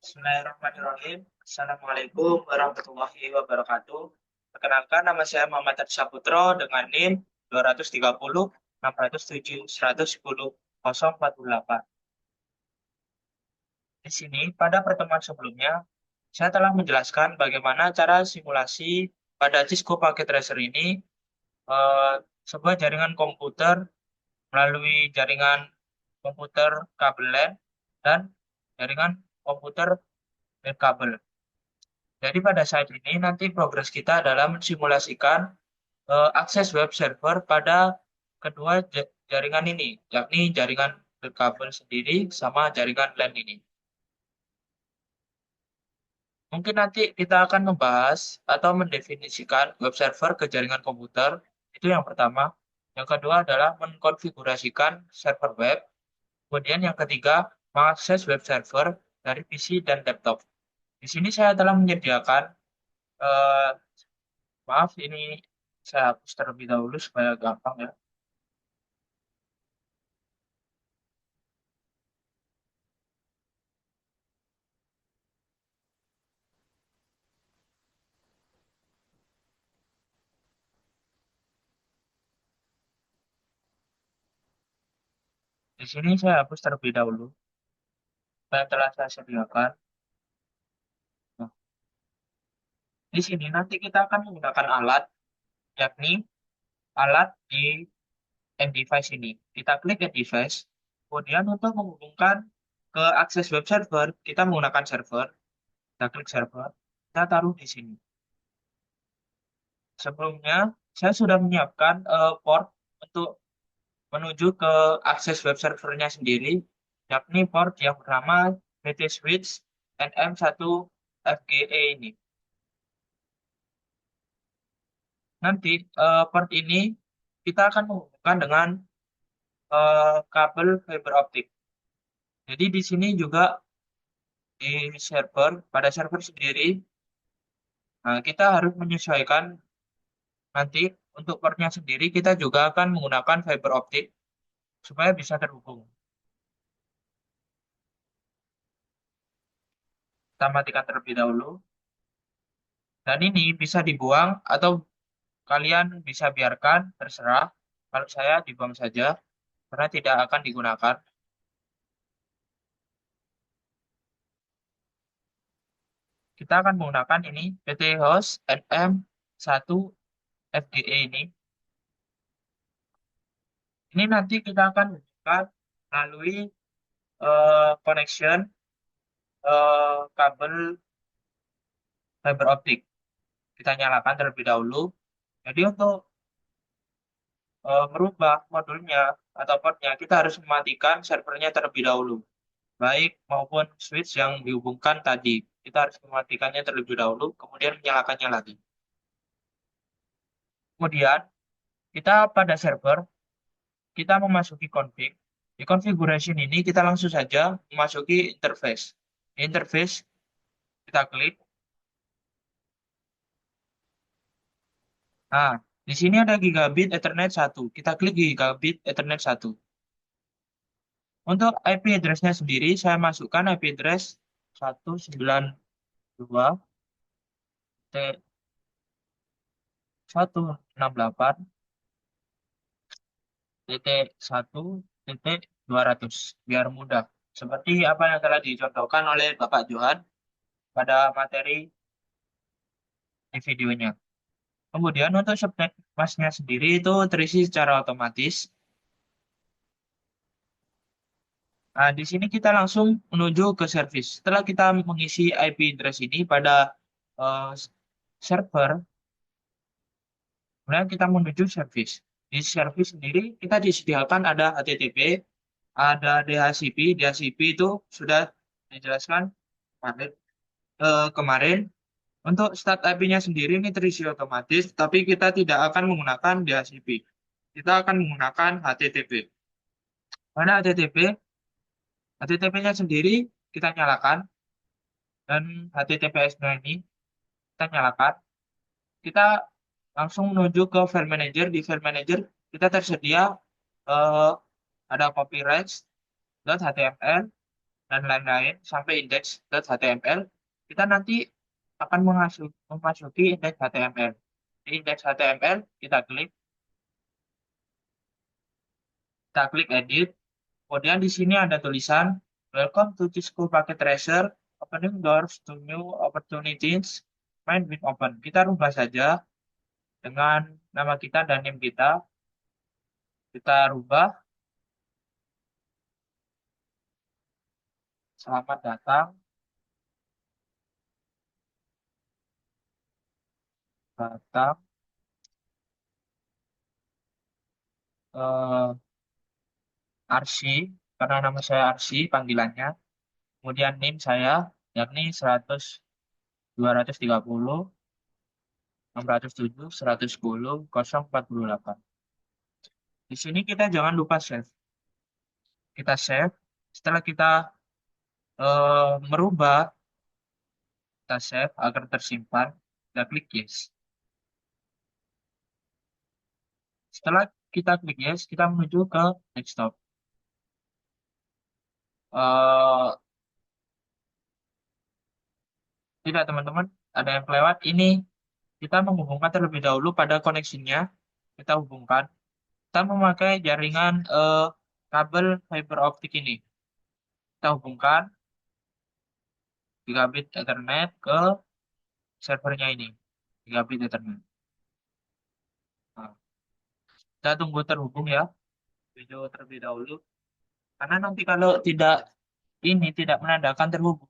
Bismillahirrahmanirrahim. Assalamualaikum warahmatullahi wabarakatuh. Perkenalkan, nama saya Muhammad Hadi Saputro dengan NIM 230 607 110 048. Di sini, pada pertemuan sebelumnya, saya telah menjelaskan bagaimana cara simulasi pada Cisco Packet Tracer ini, eh, sebuah jaringan komputer melalui jaringan komputer kabel LAN dan jaringan komputer nirkabel. Jadi pada saat ini nanti progres kita adalah mensimulasikan akses web server pada kedua jaringan ini, yakni jaringan kabel sendiri sama jaringan LAN ini. Mungkin nanti kita akan membahas atau mendefinisikan web server ke jaringan komputer. Itu yang pertama. Yang kedua adalah mengkonfigurasikan server web. Kemudian yang ketiga, mengakses web server dari PC dan laptop. Di sini saya telah menyediakan eh, maaf, ini saya hapus terlebih dahulu supaya gampang ya. Di sini saya hapus terlebih dahulu supaya telah saya sediakan. Nah, di sini nanti kita akan menggunakan alat, yakni alat di end device ini. Kita klik end device, kemudian untuk menghubungkan ke akses web server, kita menggunakan server. Kita klik server, kita taruh di sini. Sebelumnya, saya sudah menyiapkan port untuk menuju ke akses web servernya sendiri, yakni port yang bernama BT Switch NM1 FGE ini. Nanti port ini kita akan menghubungkan dengan kabel fiber optik. Jadi di sini juga di server, pada server sendiri, nah, kita harus menyesuaikan nanti untuk portnya sendiri kita juga akan menggunakan fiber optik supaya bisa terhubung. Kita matikan terlebih dahulu. Dan ini bisa dibuang atau kalian bisa biarkan, terserah. Kalau saya dibuang saja, karena tidak akan digunakan. Kita akan menggunakan ini, PT Host NM1 FGE ini. Ini nanti kita akan buka melalui connection kabel fiber optik. Kita nyalakan terlebih dahulu. Jadi untuk merubah modulnya atau portnya, kita harus mematikan servernya terlebih dahulu. Baik maupun switch yang dihubungkan tadi. Kita harus mematikannya terlebih dahulu, kemudian menyalakannya lagi. Kemudian, kita pada server, kita memasuki config. Di configuration ini, kita langsung saja memasuki interface. Di interface, kita klik. Nah, di sini ada gigabit Ethernet 1. Kita klik gigabit Ethernet 1. Untuk IP address-nya sendiri, saya masukkan IP address 192.168.1.200 biar mudah. Seperti apa yang telah dicontohkan oleh Bapak Johan pada materi di videonya. Kemudian untuk subnet masknya sendiri itu terisi secara otomatis. Nah, di sini kita langsung menuju ke service. Setelah kita mengisi IP address ini pada eh, server, kemudian kita menuju service. Di service sendiri kita disediakan ada HTTP, ada DHCP. DHCP itu sudah dijelaskan kemarin. Kemarin. Untuk start IP-nya sendiri ini terisi otomatis, tapi kita tidak akan menggunakan DHCP. Kita akan menggunakan HTTP. Pada HTTP, HTTP-nya sendiri kita nyalakan, dan HTTPS-nya ini kita nyalakan. Kita langsung menuju ke file manager. Di file manager kita tersedia eh, ada copyrights.html, dan lain-lain sampai index.html, kita nanti akan memasuki indeks HTML. Di indeks HTML, kita klik edit. Kemudian di sini ada tulisan Welcome to Cisco Packet Tracer, opening doors to new opportunities, mind with open. Kita rubah saja dengan nama kita dan name kita. Kita rubah, selamat datang, datang, eh, Arsi, karena nama saya Arsi panggilannya. Kemudian NIM saya, yakni 100, 230, 607, 110, 048. Di sini kita jangan lupa save. Kita save. Setelah kita merubah, kita save agar tersimpan. Kita klik yes. Setelah kita klik yes, kita menuju ke desktop. Eh, Tidak teman-teman, ada yang kelewat. Ini kita menghubungkan terlebih dahulu pada koneksinya. Kita hubungkan. Kita memakai jaringan kabel fiber optik ini. Kita hubungkan gigabit Ethernet ke servernya ini. Gigabit Ethernet. Nah, kita tunggu terhubung ya. Video terlebih dahulu. Karena nanti kalau tidak menandakan terhubung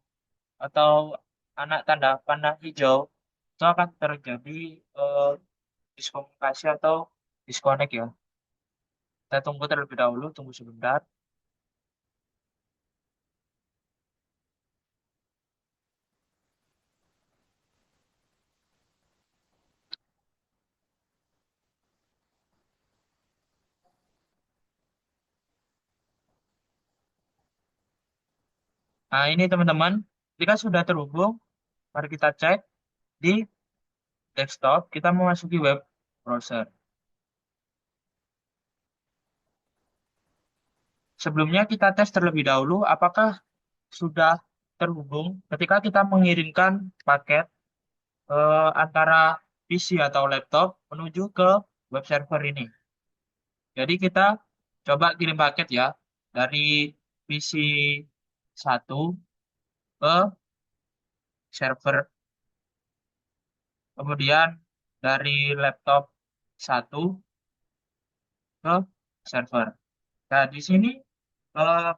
atau anak tanda panah hijau, itu akan terjadi eh, diskomunikasi atau disconnect ya. Kita tunggu terlebih dahulu, tunggu sebentar. Nah, ini teman-teman, jika sudah terhubung, mari kita cek di desktop, kita memasuki web browser. Sebelumnya kita tes terlebih dahulu apakah sudah terhubung ketika kita mengirimkan paket antara PC atau laptop menuju ke web server ini. Jadi kita coba kirim paket ya dari PC satu ke server, kemudian dari laptop satu ke server. Nah, di sini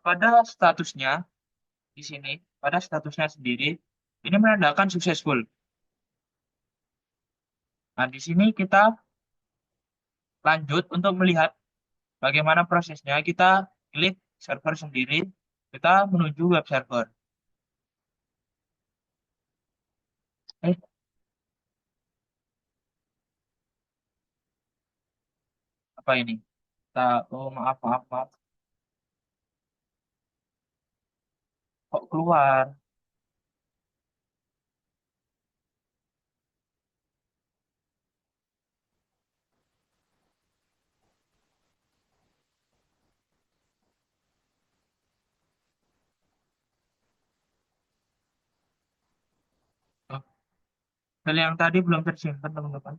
pada statusnya, di sini pada statusnya sendiri ini menandakan successful. Nah, di sini kita lanjut untuk melihat bagaimana prosesnya. Kita klik server sendiri, kita menuju web server. Eh, apa ini? Kita, oh maaf, maaf, maaf. Kok keluar? Oh, file yang tadi belum tersimpan, teman-teman.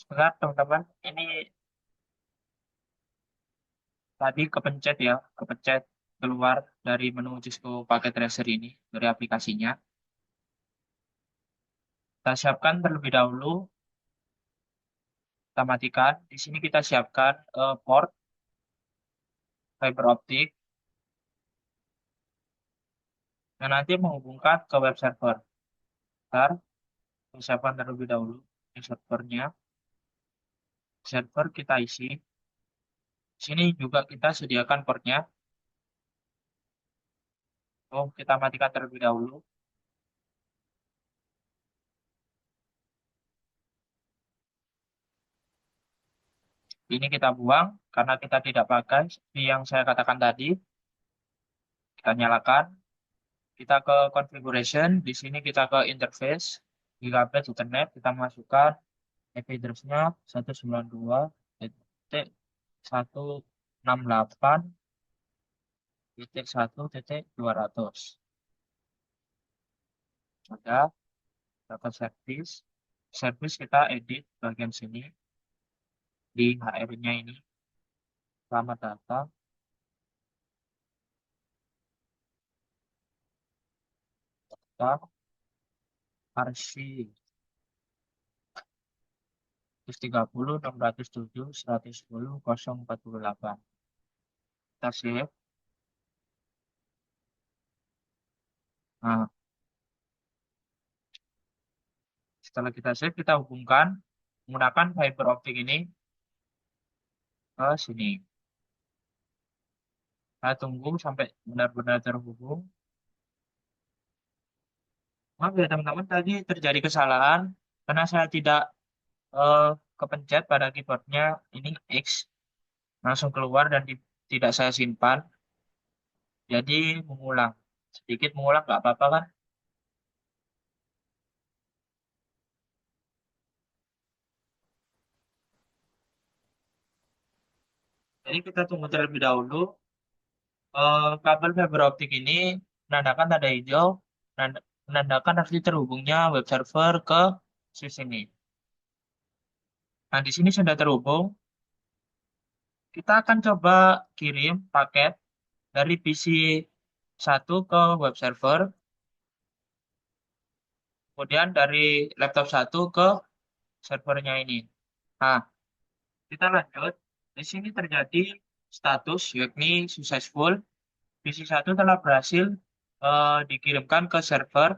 Sebentar, teman-teman. Ini tadi kepencet ya, kepencet keluar dari menu Cisco Packet Tracer ini, dari aplikasinya. Kita siapkan terlebih dahulu, kita matikan. Di sini kita siapkan port fiber optik yang nanti menghubungkan ke web server. Ntar, kita siapkan terlebih dahulu servernya. Server kita isi. Di sini juga kita sediakan portnya. Oh, kita matikan terlebih dahulu. Ini kita buang karena kita tidak pakai seperti yang saya katakan tadi. Kita nyalakan, kita ke configuration, di sini kita ke interface, Gigabyte Ethernet, kita masukkan IP address-nya 192.168.1.200. Sudah, dapat service. Service kita edit bagian sini di HR-nya ini. Selamat datang. Kita RC 130.607.110.048. Kita save. Nah, setelah kita save, kita hubungkan menggunakan fiber optik ini ke sini. Saya tunggu sampai benar-benar terhubung. Maaf ya teman-teman, tadi terjadi kesalahan karena saya tidak eh, kepencet pada keyboardnya ini X langsung keluar dan tidak saya simpan. Jadi mengulang, sedikit mengulang nggak apa-apa kan? Jadi kita tunggu terlebih dahulu. Kabel fiber optik ini menandakan tanda hijau, menandakan harus terhubungnya web server ke switch ini. Nah, di sini sudah terhubung. Kita akan coba kirim paket dari PC satu ke web server, kemudian dari laptop satu ke servernya ini. Nah, kita lanjut. Di sini terjadi status yakni successful. PC satu telah berhasil dikirimkan ke server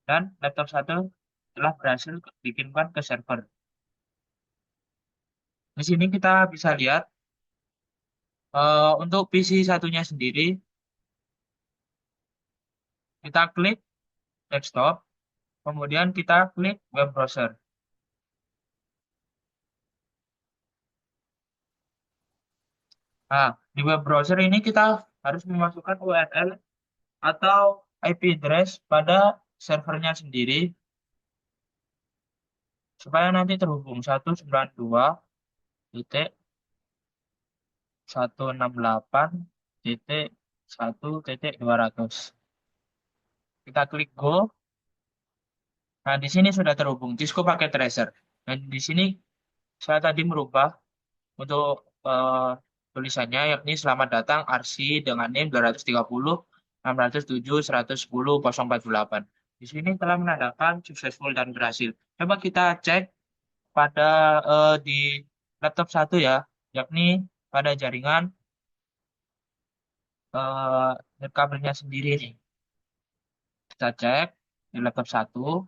dan laptop satu telah berhasil dikirimkan ke server. Di sini kita bisa lihat untuk PC satunya sendiri, kita klik desktop, kemudian kita klik web browser. Nah, di web browser ini kita harus memasukkan URL atau IP address pada servernya sendiri supaya nanti terhubung 192.168.1.200. Kita klik go. Nah, di sini sudah terhubung Cisco Packet Tracer. Dan di sini saya tadi merubah untuk tulisannya yakni selamat datang RC dengan NIM 230.607.110.048. Di sini telah menandakan successful dan berhasil. Coba kita cek pada di laptop satu ya, yakni pada jaringan kabelnya sendiri nih. Kita cek di laptop satu.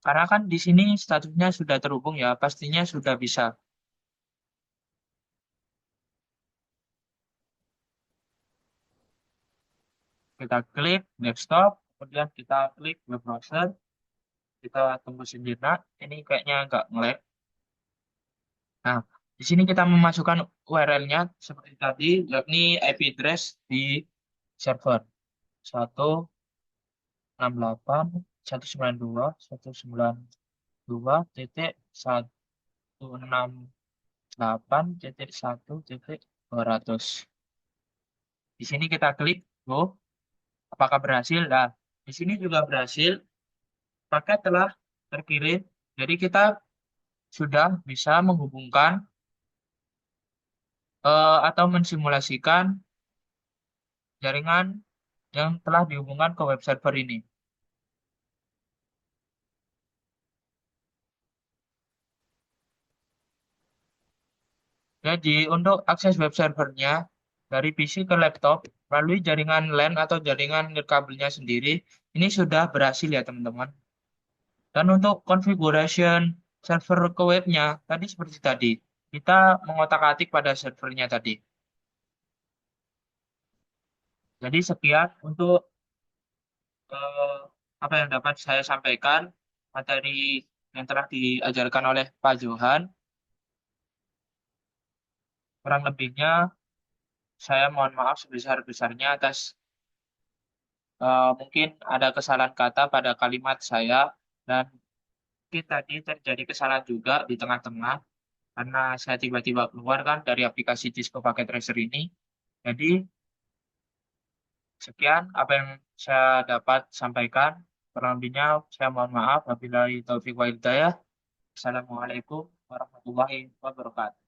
Karena kan di sini statusnya sudah terhubung ya, pastinya sudah bisa. Kita klik desktop, kemudian kita klik web browser, kita tunggu sejenak. Ini kayaknya agak nge-lag. Nah, di sini kita memasukkan URL-nya seperti tadi, yakni IP address di server 168.192.168.1.200. Di sini kita klik go. Apakah berhasil? Nah, di sini juga berhasil. Paket telah terkirim. Jadi kita sudah bisa menghubungkan atau mensimulasikan jaringan yang telah dihubungkan ke web server ini. Jadi untuk akses web servernya dari PC ke laptop melalui jaringan LAN atau jaringan nirkabelnya sendiri ini sudah berhasil ya teman-teman. Dan untuk configuration server ke webnya tadi seperti tadi kita mengotak-atik pada servernya tadi. Jadi sekian untuk eh, apa yang dapat saya sampaikan materi yang telah diajarkan oleh Pak Johan. Kurang lebihnya saya mohon maaf sebesar-besarnya atas mungkin ada kesalahan kata pada kalimat saya dan mungkin tadi terjadi kesalahan juga di tengah-tengah karena saya tiba-tiba keluar kan dari aplikasi Disco Packet Tracer ini. Jadi sekian apa yang saya dapat sampaikan. Kurang lebihnya saya mohon maaf. Wabillahi taufiq wa hidayah. Assalamualaikum warahmatullahi wabarakatuh.